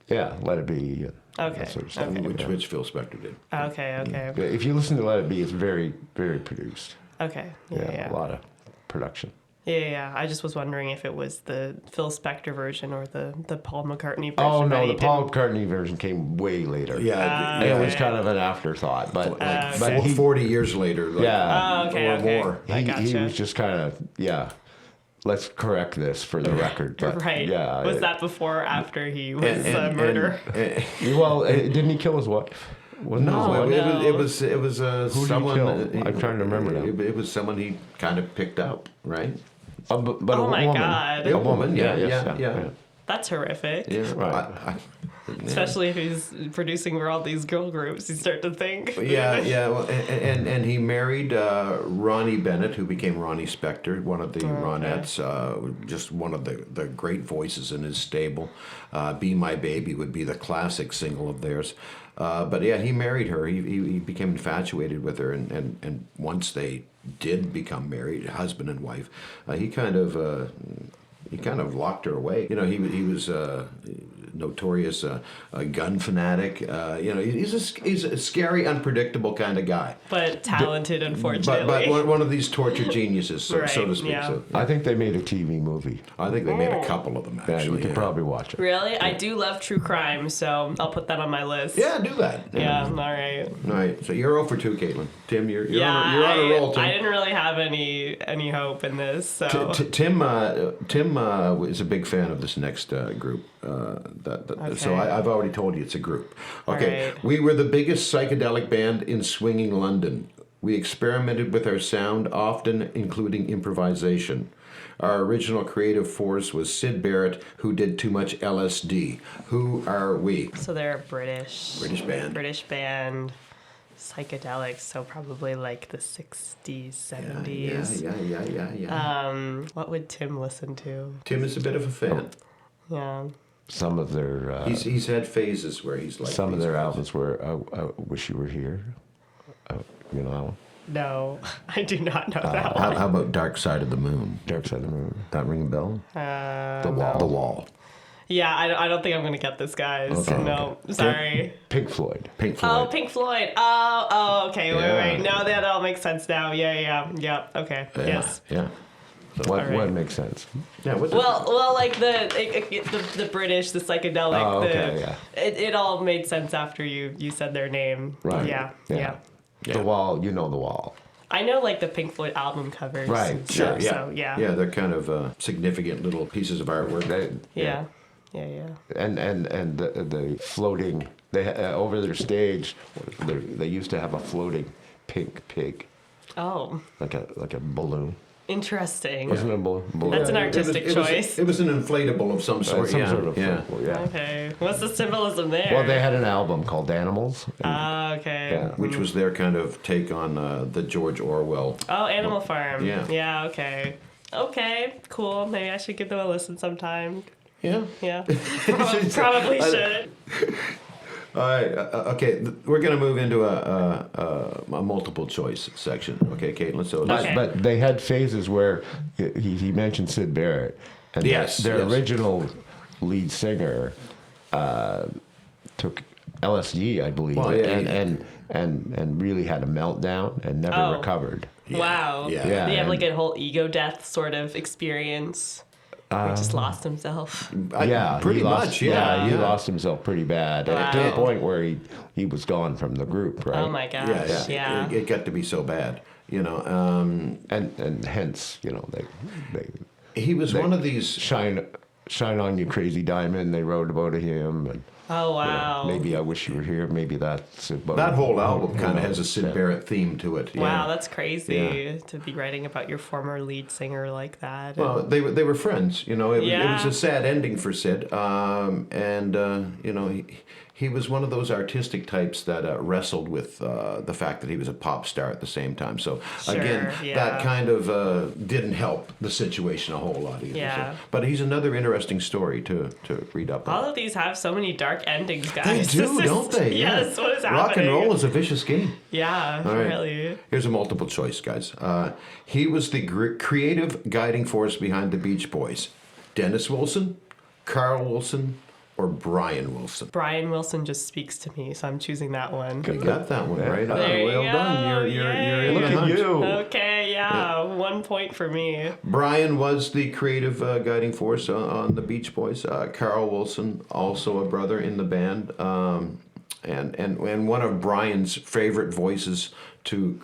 Yeah, Let It Be. Okay. That sort of stuff. Okay. Which Phil Spector did. Okay. Yeah, if you listen to Let It Be, it's very, very produced. Okay. Yeah. A lot of production. Yeah. I just was wondering if it was the Phil Spector version or the Paul McCartney version. Oh no, that he the Paul didn't- McCartney version came way later. Yeah, It was kind of an afterthought, but okay. 40 years later. Like, Yeah. Oh, okay. or Okay. more. I he gotcha. was just kind of let's correct this for the record. But Right. Yeah. Was that before or after he was And- murdered? Well, didn't he kill his wife? Wasn't No, his wife? it was Who someone. did he kill? I'm trying to remember now. It was someone he kind of picked up, right? But Oh a my woman. God. A woman. Yeah, Yes, yeah. That's horrific. Yeah, Right. Especially if he's producing for all these girl groups, you start to think. Yeah. Well, and he married Ronnie Bennett, who became Ronnie Spector, one of the Ronettes, just one of the great voices in his stable. "Be My Baby" would be the classic single of theirs. But yeah, he married her. He became infatuated with her, and once they did become married, husband and wife, he kind of locked her away. He was notorious gun fanatic. He's a scary, unpredictable kind of guy. But talented, unfortunately. But one of these tortured geniuses, so to Right, speak. yeah. So, I think they made a TV movie. I think they made a couple of them, Yeah, actually. you could probably watch it. Really? I do love true crime, so I'll put that on my list. Yeah, do that. Yeah, all right. All right, so you're 0 for 2, Caitlin. Tim, you're Yeah, on a roll, Tim. I didn't really have any hope in this, so. Tim is a big fan of this next group. So I've already told you it's a group. Okay, Right. We were the biggest psychedelic band in swinging London. We experimented with our sound, often including improvisation. Our original creative force was Syd Barrett, who did too much LSD. Who are we? So they're a British band. British band, psychedelics, so probably like the 60s, 70s. Yeah. What would Tim listen to? Tim is a bit of a fan. Yeah. Some of their He's had phases where he's like some of these their guys. albums were I Wish You Were Here. You know that one? No, I do not know that How, one. how about Dark Side of the Moon? Dark Side of the Moon. That ring a bell? The Wall. The Wall. Yeah, I don't think I'm gonna get this, guys. Okay, No, sorry. Pink Floyd. Pink Floyd. Oh, Pink Floyd. Oh, okay. Yeah. Wait. No, that all makes sense now. Yeah. Okay. Yeah, Yes. Yeah. What Alright. makes sense? Yeah. What's Well, like the British, the psychedelic. Oh, okay, yeah. It all made sense after you said their name. Right. Yeah. The Wall. You know The Wall. I know like the Pink Floyd album covers. Right, and sure, stuff, So yeah. Yeah, they're kind of significant little pieces of artwork. Yeah. And the floating. They over their stage. They used to have a floating pink pig, Oh, like a balloon. interesting. Wasn't it a balloon? That's an artistic choice. It was an inflatable of some sort. Some yeah. sort of yeah. float, yeah. Okay. What's the symbolism there? Well, they had an album called Animals. and- Okay. Yeah. Which was their kind of take on the George Orwell. Oh, Animal Farm. Yeah. Yeah. Okay. Okay. Cool. Maybe I should give them a listen sometime. Yeah. Yeah. Probably should. All right. Okay. We're going to move into a multiple choice section. Okay, Caitlin. So Okay. But they had phases where he mentioned Syd Barrett, and their original lead singer took LSD, I believe, Well, yeah, and really had a meltdown and never recovered. Wow. Yeah. Yeah. Did he have like a whole ego death sort of experience? He just lost himself. pretty he lost, much. Yeah. he lost himself pretty bad, and to the Wow. point where he was gone from the group, right? Oh my gosh. Yeah. It got to be so bad. And hence, they He was one of these. shine on you, crazy diamond. They wrote about him, and Oh, wow. Maybe I Wish You Were Here. Maybe that's about That whole album who kind of knows? has a Sid Barrett theme to it. Yeah. Wow, that's crazy Yeah. to be writing about your former lead singer like that. Well, they were friends, you know. It was Yeah. a sad ending for Sid, and you know he was one of those artistic types that wrestled with the fact that he was a pop star at the same time. So again, yeah. that kind of didn't help the situation a whole lot either. Yeah. So. But he's another interesting story to read up All on. of these have so many dark endings, They guys. do, This is- don't they? Yes, what is Rock and happening? roll is a vicious game. Yeah, All right. really. Here's a multiple choice, guys. He was the creative guiding force behind the Beach Boys. Dennis Wilson, Carl Wilson, or Brian Wilson? Brian Wilson just speaks to me, so I'm choosing that one. You got that one right. There you Well done. go. You're Yay. in Look the at hunt. you. Okay, yeah, 1 point for me. Brian was the creative guiding force on the Beach Boys. Carl Wilson, also a brother in the band, and one of Brian's favorite voices to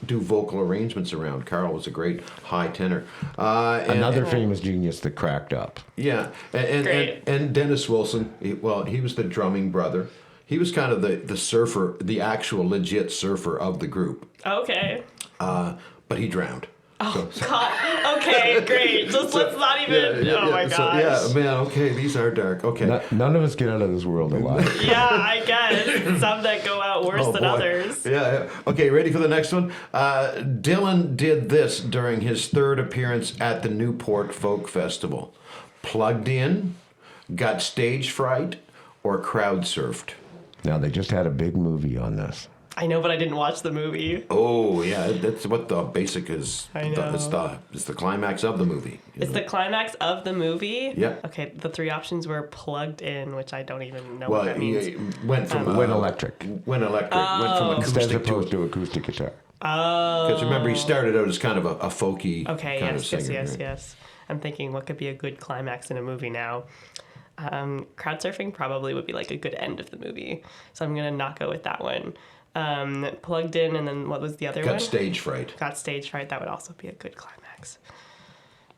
do vocal arrangements around. Carl was a great high tenor. Another famous genius that cracked up. Yeah, Great. and Dennis Wilson. He was the drumming brother. He was kind of the surfer, the actual legit surfer of the group. Okay. But he drowned. God. Okay, great. Just let's not even. Oh my gosh. So, yeah, man. Okay, these are dark. Okay. None of us get out of this world alive. Yeah, I guess. Some that go out worse Oh, than boy. others. Yeah. Okay, ready for the next one? Dylan did this during his third appearance at the Newport Folk Festival. Plugged in, got stage fright, or crowd surfed. Now, they just had a big movie on this. I know, but I didn't watch the movie. Oh yeah, that's what the basic is. I know. It's the climax of the movie. you It's know? the climax of the movie? Yeah. Okay, the three options were plugged in, which I don't even know Well, what that means. he went from Went electric. went from Instead acoustic opposed to acoustic guitar. because remember he started out as kind of a folky Okay, kind of yes, singer. yes, right? yes. I'm thinking what could be a good climax in a movie now. Crowd surfing probably would be like a good end of the movie. So I'm going to not go with that one. Plugged in, and then what was the other one? Got stage fright. Got stage fright. That would also be a good climax.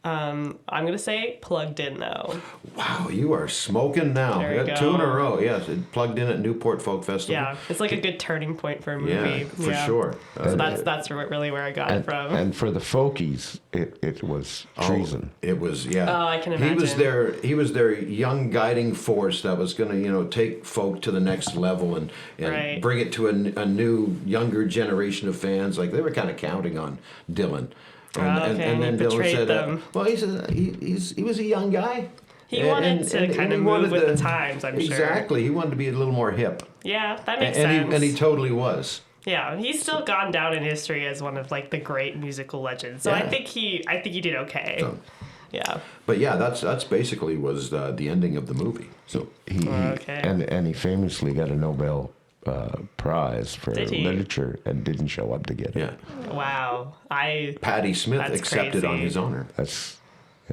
I'm going to say plugged in, though. Wow, you are smoking now. There You you got two in a go. row. Yes, it plugged in at Newport Folk Festival. Yeah, it's like a good turning point for a movie. Yeah, for sure. So that's really where I got it from. And for the folkies, it was treason. It was Oh, I can He was imagine. he was their young guiding force that was going to take folk to the next level and Right. bring it to a new younger generation of fans. Like they were kind of counting on Dylan. Okay, and he then Dylan betrayed said, them. "Well, he was a young guy. He wanted to kind of he move wanted with the times, I'm sure. Exactly. He wanted to be a little more hip, Yeah, that makes and sense. he totally was. Yeah, he's still gone down in history as one of like the great musical legends. So I Yeah. think he did okay. So- Yeah. But yeah, that's basically was the ending of the movie. So Okay. And he famously got a Nobel Prize for Did he? literature and didn't show up to get it. yeah, Wow. Patti Smith That's accepted on crazy. his honor.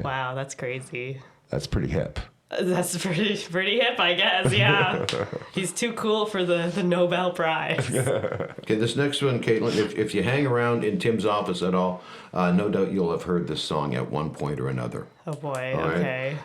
Wow, that's crazy. That's pretty hip. That's pretty hip, I guess. Yeah. He's too cool for the Nobel Prize. Okay, this next one, Caitlin, if you hang around in Tim's office at all, no doubt you'll have heard this song at one point or another. Oh boy. All right. Okay.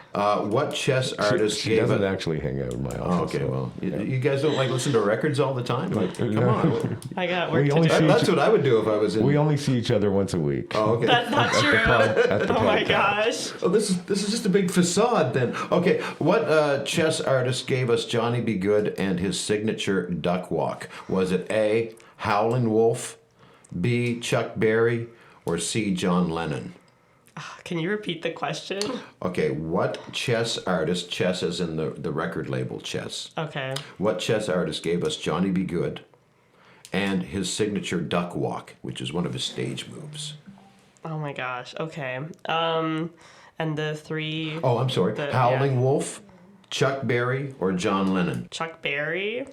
What chess artist She gave doesn't it? actually hang out in my Oh, office. okay, so- well, you guys don't like listen to records all the time? Like, come No. on. I got work We to only do. see- That's what I would do if I was in. We only see each other once a week. Oh, okay. That's not true. At the Oh my pub. gosh. Oh, this is just a big facade then. Okay, what chess artist gave us Johnny B. Good and his signature duck walk? Was it A, Howlin' Wolf, B, Chuck Berry, or C, John Lennon? Can you repeat the question? Okay, what chess artist, chess as in the record label chess, Okay. what chess artist gave us Johnny B. Good and his signature duck walk, which is one of his stage moves? Oh my gosh. Okay. And the three. Oh, I'm sorry. The- Howling Wolf, Chuck Berry, or John Lennon? Chuck Berry.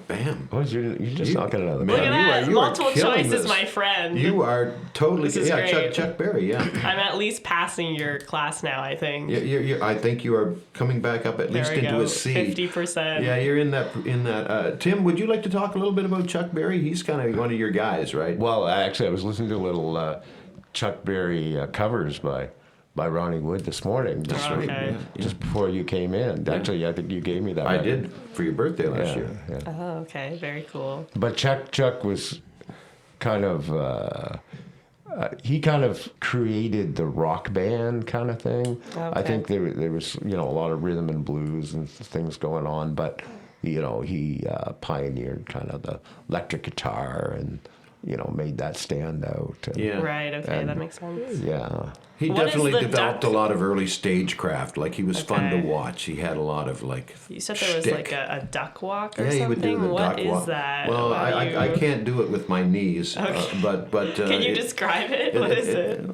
Bam. Oh, you're just knocking it out of the Man, Look park. at you that. are- you are Multiple killing choice is this. my friend. You are totally This is great. Chuck Berry. Yeah. I'm at least passing your class now, I think. I think you are coming back up at There least we into go. a C. 50%. Yeah, you're in that. Tim, would you like to talk a little bit about Chuck Berry? He's kind of one of your guys, right? Well, actually, I was listening to a little Chuck Berry covers by by Ronnie Wood this morning. Just, Okay. just before you came in. Actually, I think you gave me that. I record. did for your birthday last year. Yeah. Oh, okay. Very cool. But Chuck was kind of he kind of created the rock band kind of thing. I think there was a lot of rhythm and blues and things going on, but he pioneered kind of the electric guitar and made that stand out. And, Yeah. Right. Okay. That makes sense. Yeah. He What is definitely the developed duck? a lot of early stagecraft. Like, he was fun to Okay. watch. He had a lot of, like, You said there was shtick. like a duck walk or Yeah, something. he would do the What duck is walk. that? Well, about I you? can't do it with my knees, but Can you describe it? What is it?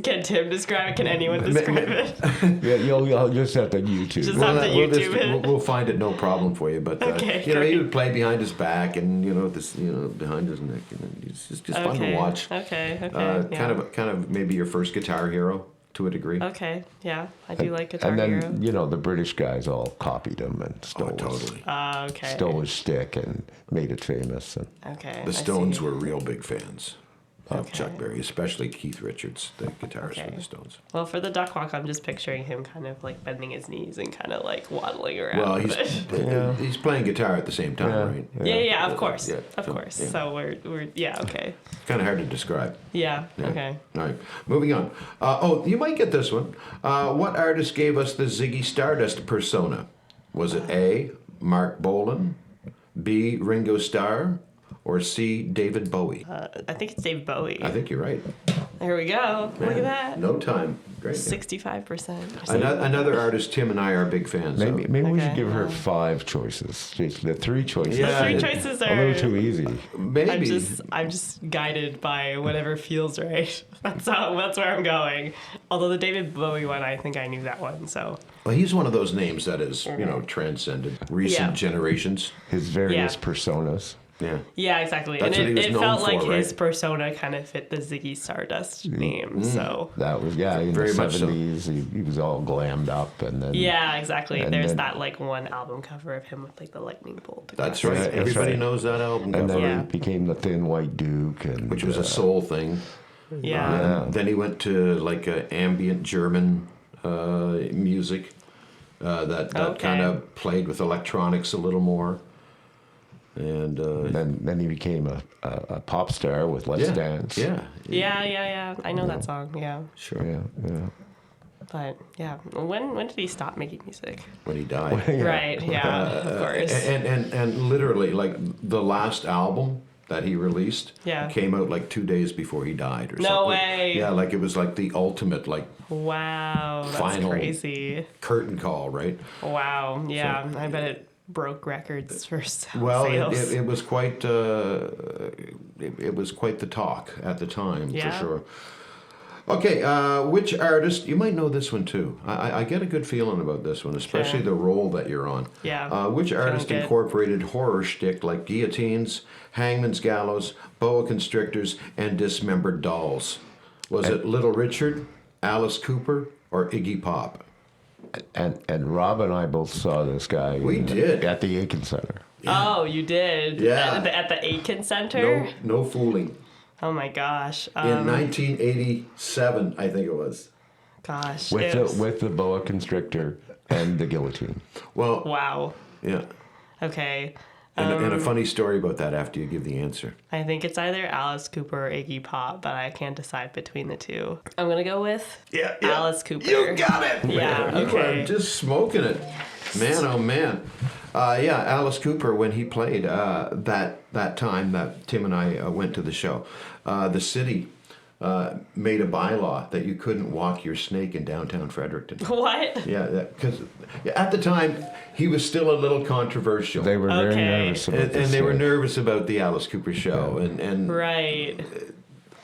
Can Tim describe it? Can anyone describe it? Yeah, you'll just have to YouTube. Just have to YouTube it. We'll find it no problem for you. But Okay, he great. would play behind his back and behind his neck, and it's just fun to watch. Okay. Kind of maybe your first guitar hero to a degree. Okay. Yeah, I do like Guitar And then Hero. the British guys all copied him and Oh, totally. Okay. stole his stick and made it famous. And Okay. The I Stones see. were real big fans of Okay. Chuck Berry, especially Keith Richards, the guitarist for Okay. the Stones. Well, for the duck walk, I'm just picturing him kind of like bending his knees and kind of like waddling around. Well, but- he's playing guitar at the same time, Yeah. right? yeah, of course, Yeah, of so, course. yeah. So we're okay. Kind of hard to describe. Yeah. Yeah. Okay. All right, moving on. You might get this one. What artist gave us the Ziggy Stardust persona? Was it A, Mark Bolan, B, Ringo Starr, or C, David Bowie? I think it's Dave Bowie. I think you're right. There we go. Look at that. No time. Great. 65%. Another artist Tim and I are big fans maybe of. we should Okay. give her 5 choices. Jeez, the 3 choices. Yeah. The are three choices a are. little too easy. Maybe. I'm just guided by whatever feels right. That's where I'm going. Although the David Bowie one, I think I knew that one. So Well, he's one of those names that is, transcended recent Yeah. generations. His various Yeah. personas. Yeah. yeah, exactly. That's what he and was it known felt for, like his right? persona kind of fit the Ziggy Stardust name. So That was in Very the much so. 70s. He was all glammed up, and then yeah, exactly. And There's then- that like one album cover of him with like the lightning bolt. That's across his right. face. Everybody right. knows that album and cover, then Yeah. he became the Thin White Duke, and which was a soul thing. Yeah. Yeah. Then he went to like ambient German music that Okay. kind of played with electronics a little more. And then he became a pop star with Let's yeah, Dance. Yeah. I know that song. Yeah. sure. Yeah. But yeah, when did he stop making music? When he died. Right. Yeah. Of course. And literally, like, the last album that he released Yeah. came out like 2 days before he died or something. No way. Yeah, like it was like the ultimate like Wow. That's Final. crazy. curtain call, right? Wow. Yeah. I bet it broke records for Well, sales. it was quite it was quite the talk at the time, Yeah. for sure. Okay, which artist? You might know this one too. I get a good feeling about this one, especially Okay. the role that you're on. Yeah, Which artist good. incorporated horror shtick like guillotines, hangman's gallows, boa constrictors, and dismembered dolls? Was it Little Richard, Alice Cooper, or Iggy Pop? And Rob and I both saw this guy. We did. at the Aiken Center. Oh, you did? Yeah. At the Aiken Center? No fooling. Oh my gosh. In 1987, I think it was. Gosh. With it was- with the boa constrictor and the guillotine. Well, Wow. yeah. Okay. And a funny story about that after you give the answer. I think it's either Alice Cooper or Iggy Pop, but I can't decide between the two. I'm going to go with Alice Cooper. You got it! Yeah, You okay. are just smoking it. Man, oh man. Yeah, Alice Cooper, when he played that time that Tim and I went to the show, the city made a bylaw that you couldn't walk your snake in downtown Fredericton. What? Yeah, because at the time, he was still a little controversial. They were very Okay. nervous about and this. they were nervous about the Alice Cooper show. And Right.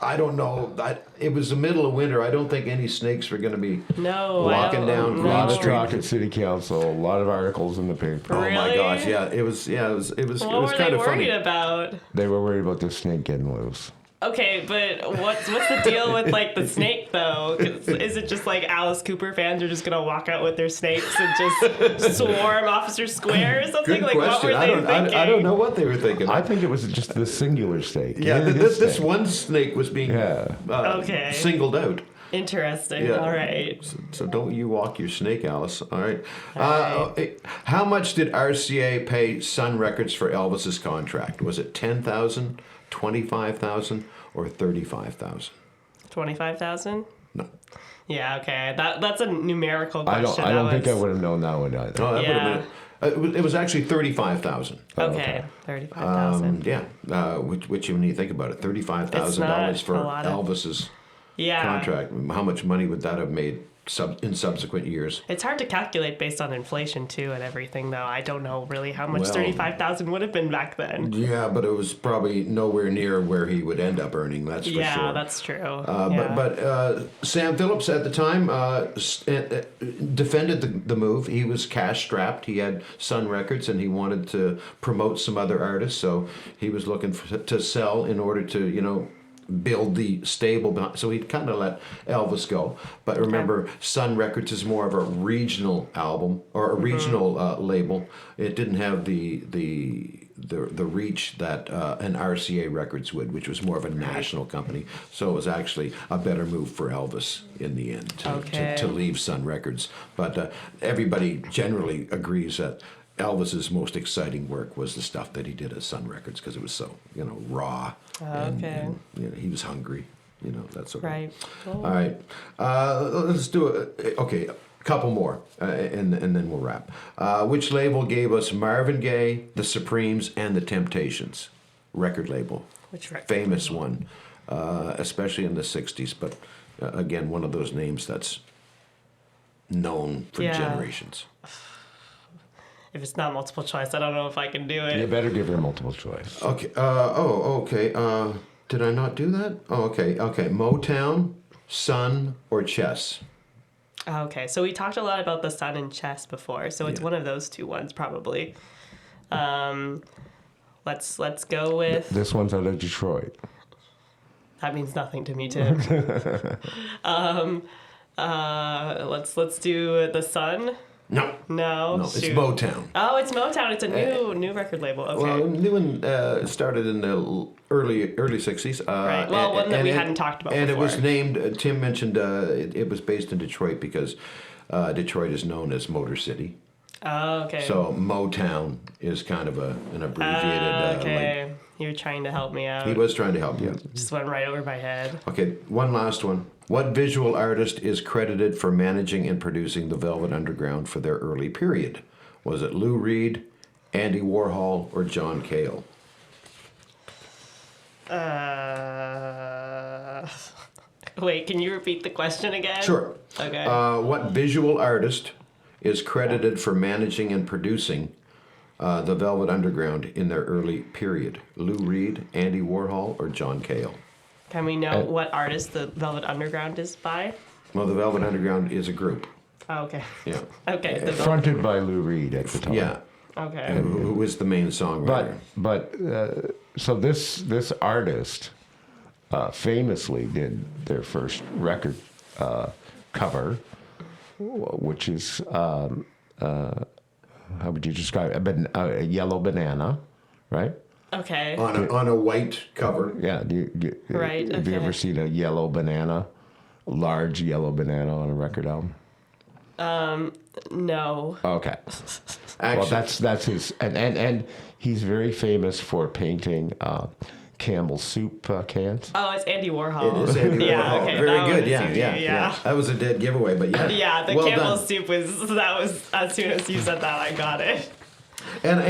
I don't know. It was the middle of winter. I don't think any snakes were going to be No. walking I down don't A lot know. of talk at City Council, a lot of articles in the paper. Oh my Really? gosh! Yeah, it was What kind were they of worried funny. about? They were worried about the snake getting loose. Okay, but what's the deal with like the snake though? 'Cause is it just like Alice Cooper fans are just gonna walk out with their snakes and just swarm Officer Square or something? Good Like what question. were they thinking? I don't know what they were thinking. I think it was just the singular snake. yeah, His this snake. one snake was being Yeah. Okay. singled out. Interesting. Yeah. All right. So don't you walk your snake, Alice. All right. right. How much did RCA pay Sun Records for Elvis's contract? Was it 10,000, 25,000, or 35,000? 25,000. No. Yeah. Okay. That's a numerical I question. don't think I would have known that one either. Oh, that would Yeah. have been. It was actually 35,000. Okay. 35,000. Yeah. Which when you think about it, $35,000 for a lot of- Elvis's Yeah. contract. How much money would that have made in subsequent years? It's hard to calculate based on inflation too and everything, though. I don't know really how much Well- 35,000 would have been back then. Yeah, but it was probably nowhere near where he would end up earning. That's for sure. Yeah, that's true. But Sam Phillips at the time defended the move. He was cash strapped. He had Sun Records and he wanted to promote some other artists. So he was looking to sell in order to, build the stable. So he kind of let Elvis go. But remember, Sun Records is more of a regional album or a regional label. It didn't have the reach that an RCA Records would, which was more of a national company. So it was actually a better move for Elvis in the end to leave Sun Records. But everybody generally agrees that Elvis's most exciting work was the stuff that he did at Sun Records because it was so raw and he was hungry, that sort of Right. All right, let's do a couple more and then we'll wrap. Which label gave us Marvin Gaye, the Supremes, and the Temptations? Record label. Which record Famous one, especially in the 60s, but again, one of those names that's known for generations. If it's not multiple choice, I don't know if I can do it. You better give her multiple choice. Okay. Okay. Did I not do that? Oh, okay. Okay. Motown, Sun, or Chess? Okay, so we talked a lot about the Sun and Chess before, so it's one of those two ones probably. Let's go with. This one's out of Detroit. That means nothing to me, Tim. Let's do the Sun. No. No, It's shoot. Motown. Oh, it's Motown. It's a new record label. Okay. Well, new one started in the early 60s. Right. Well, one that we hadn't talked about and before. it was named, Tim mentioned it was based in Detroit because Detroit is known as Motor City. Oh, okay. So Motown is kind of an abbreviated. okay. You were trying to help me out. He was trying to help you. Just went right over my head. Okay, one last one. What visual artist is credited for managing and producing the Velvet Underground for their early period? Was it Lou Reed, Andy Warhol, or John Cale? Wait, can you repeat the question again? Sure. Okay. What visual artist is credited for managing and producing the Velvet Underground in their early period? Lou Reed, Andy Warhol, or John Cale? Can we know what artist the Velvet Underground is by? Well, the Velvet Underground is a group. Oh, okay. Yeah. Okay. The Fronted by Lou Reed at the time. Yeah. Okay. Who is the main songwriter? So this artist famously did their first record cover, which is how would you describe it? A yellow banana, right? Okay. On a white cover. Yeah. Right, Have you okay. ever seen a yellow banana, a large yellow banana on a record album? No. Okay. Actually, Well, that's his, and he's very famous for painting Campbell soup cans. Oh, it's Andy Warhol. it is Andy Yeah, Warhol. okay, Very that good. one Yeah, is yeah, easy, yeah. yeah. That was a dead giveaway, but yeah. Yeah, the well Campbell done. soup was as soon as you said that, I got it. And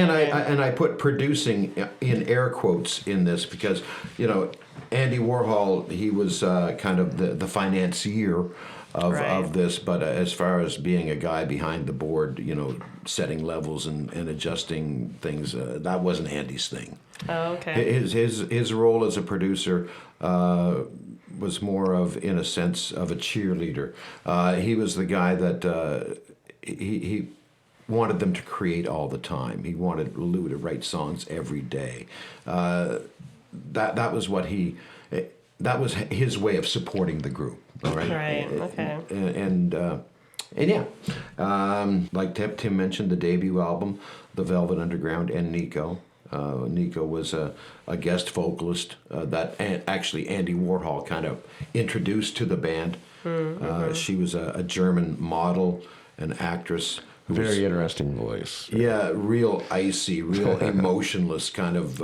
I put producing in air quotes in this because Andy Warhol, he was kind of the financier of this, but as far as being a guy behind the board, setting levels and adjusting things, that wasn't Andy's thing. Oh, okay. His role as a producer was more of, in a sense, of a cheerleader. He was the guy that he wanted them to create all the time. He wanted Lou to write songs every day. That was what that was his way of supporting the group. All right. Right. Okay. And yeah, like Tim mentioned, the debut album, The Velvet Underground, and Nico. Nico was a guest vocalist that actually Andy Warhol kind of introduced to the band. She was a German model, an actress. Who was, Very interesting voice. yeah, real icy, real emotionless, kind of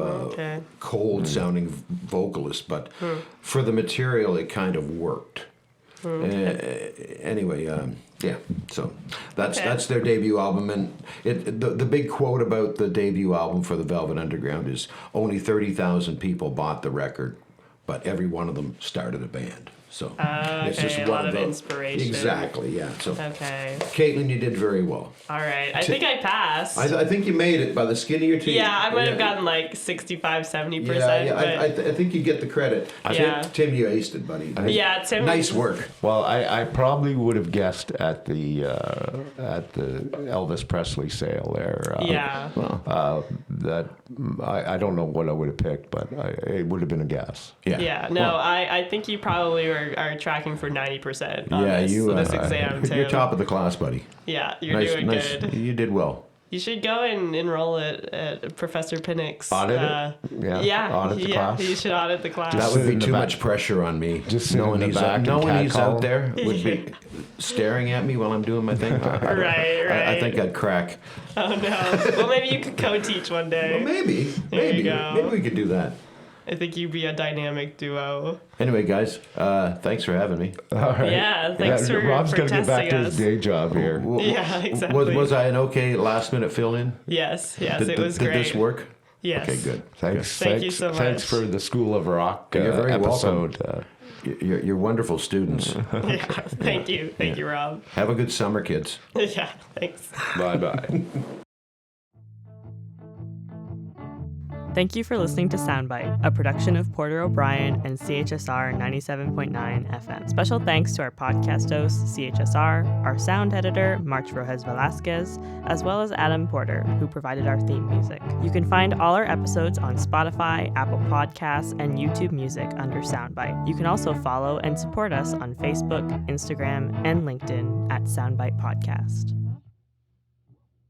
cold-sounding vocalist. But for the material, it kind of worked. Anyway, yeah. So that's their debut album, and the big quote about the debut album for the Velvet Underground is only 30,000 people bought the record, but every one of them started a band. So it's just a one lot of those. inspiration. Exactly, yeah. So Okay. Caitlin, you did very well. All right. I think I passed. I think you made it by the skin of your teeth. Yeah, I might have gotten like 65, 70%. Yeah, but I think you get the credit. Yeah. Tim, you aced it, buddy. yeah, Tim. Nice work. Well, I probably would have guessed at the Elvis Presley sale there. Yeah. That I don't know what I would have picked, but it would have been a guess. Yeah. No, Well, I think you probably are tracking for 90% on yeah, this exam, Tim. you're top of the class, buddy. Yeah, you're doing good. You did well. You should go and enroll at Professor Pinnock's. Audit it? Yeah, audit the class. You should audit the class. That sit would be in the too back. much pressure on me. Just sit knowing in the he's back and knowing he's catcall. out there would be staring at me while I'm doing my thing. Right. I think I'd crack. Oh no. Well, maybe you could co-teach one day. Well, maybe. There you go. Maybe we could do that. I think you'd be a dynamic duo. Anyway, guys, thanks for having me. All right. Yeah, thanks for Rob's gonna get back to testing his us. day job here. Yeah, exactly. Was I an okay last minute fill in? Yes, it was Did great. this work? Yes. Okay, good. Thanks. Thank you so much. Thanks for the School of Rock You're very episode. welcome. You're wonderful students. Yeah, thank you. Thank you, Rob. Have a good summer, kids. Yeah, thanks. Bye-bye. Thank you for listening to Soundbite, a production of Porter O'Brien and CHSR 97.9 FM. Special thanks to our podcast host, CHSR, our sound editor, March Rojas Velasquez, as well as Adam Porter, who provided our theme music. You can find all our episodes on Spotify, Apple Podcasts, and YouTube Music under Soundbite. You can also follow and support us on Facebook, Instagram, and LinkedIn at Soundbite Podcast.